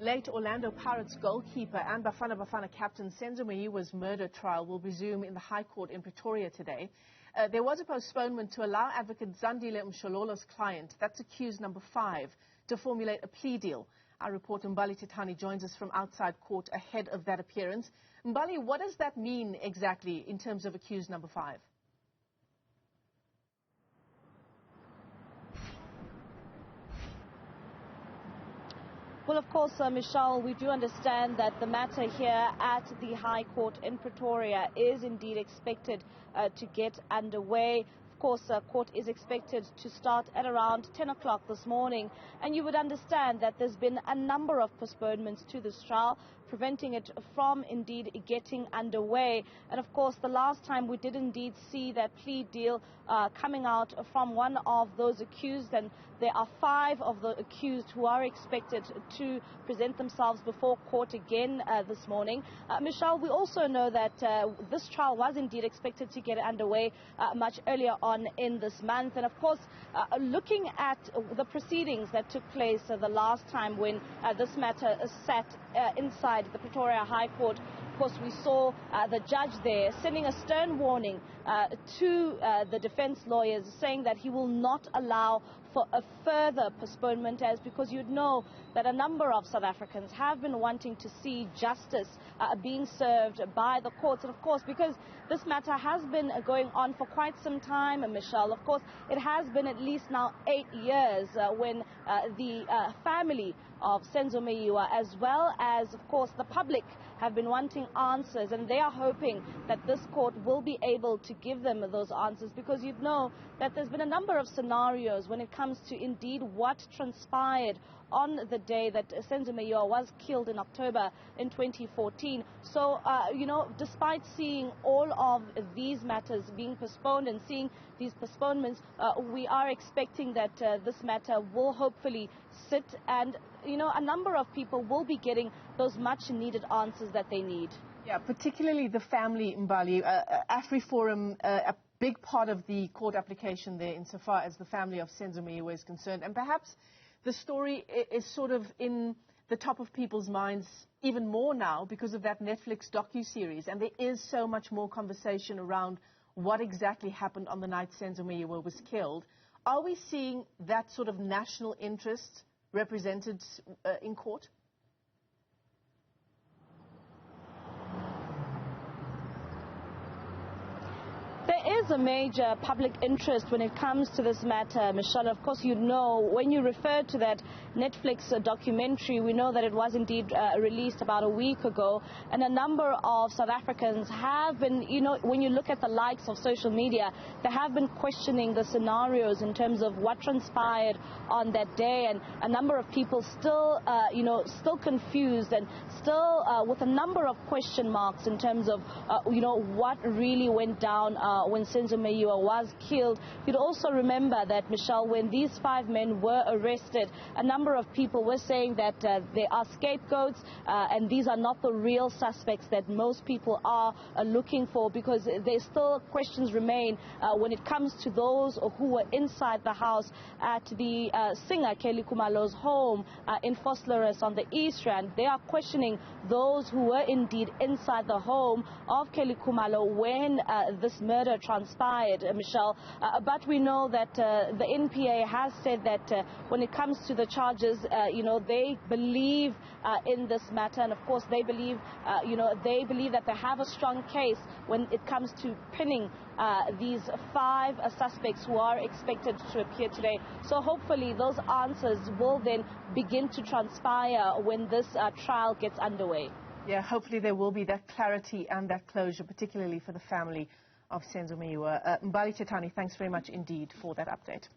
Late Orlando Pirates goalkeeper and Bafana Bafana captain Senzo Meyiwa's murder trial will resume in the High Court in Pretoria today. There was a postponement to allow Advocate Zandile Mshololo's client, that's accused number 5, to formulate a plea deal. Our reporter Mbali Thethani joins us from outside court ahead of that appearance. Mbali, what does that mean exactly in terms of accused number 5? Well, of course, Michelle, we do understand that the matter here at the High Court in Pretoria is indeed expected to get underway. Of course, court is expected to start at around 10 o'clock this morning. And you would understand that there's been a number of postponements to this trial, preventing it from indeed getting underway. And of course, the last time we did indeed see that plea deal coming out from one of those accused, and there are 5 of the accused who are expected to present themselves before court again this morning. Michelle, we also know that this trial was indeed expected to get underway much earlier on in this month. And of course, looking at the proceedings that took place the last time when this matter sat inside the Pretoria High Court, of course, we saw the judge there sending a stern warning to the defense lawyers, saying that he will not allow for a further postponement, as because you'd know that a number of South Africans have been wanting to see justice being served by the courts. And of course, because this matter has been going on for quite some time, Michelle, of course, it has been at least now 8 years when the family of Senzo Meyiwa, as well as, of course, the public, have been wanting answers, and they are hoping that this court will be able to give them those answers, because you know that there's been a number of scenarios when it comes to indeed what transpired on the day that Senzo Meyiwa was killed in October in 2014. So, despite seeing all of these matters being postponed and seeing these postponements, we are expecting that this matter will hopefully sit, and, a number of people will be getting those much needed answers that they need. Yeah, particularly the family, Mbali. AfriForum, a big part of the court application there insofar as the family of Senzo Meyiwa is concerned. And perhaps the story is sort of in the top of people's minds even more now because of that Netflix docuseries. And there is so much more conversation around what exactly happened on the night Senzo Meyiwa was killed. Are we seeing that sort of national interest represented in court? There is a major public interest when it comes to this matter, Michelle. Of course, you know, when you refer to that Netflix documentary, we know that it was indeed released about a week ago, and a number of South Africans have been, when you look at the likes of social media, they have been questioning the scenarios in terms of what transpired on that day, and a number of people still, still confused and still with a number of question marks in terms of, what really went down when Senzo Meyiwa was killed. You'd also remember that, Michelle, when these 5 men were arrested, a number of people were saying that they are scapegoats and these are not the real suspects that most people are looking for, because there's still questions remain when it comes to those who were inside the house at the singer Kelly Khumalo's home in Vosloorus on the East Rand. They are questioning those who were indeed inside the home of Kelly Khumalo when this murder transpired, Michelle. But we know that the NPA has said that when it comes to the charges, they believe in this matter, and of course they believe, that they have a strong case when it comes to pinning these 5 suspects who are expected to appear today. So hopefully those answers will then begin to transpire when this trial gets underway. Yeah, hopefully there will be that clarity and that closure, particularly for the family of Senzo Meyiwa. Mbali Thethani, thanks very much indeed for that update.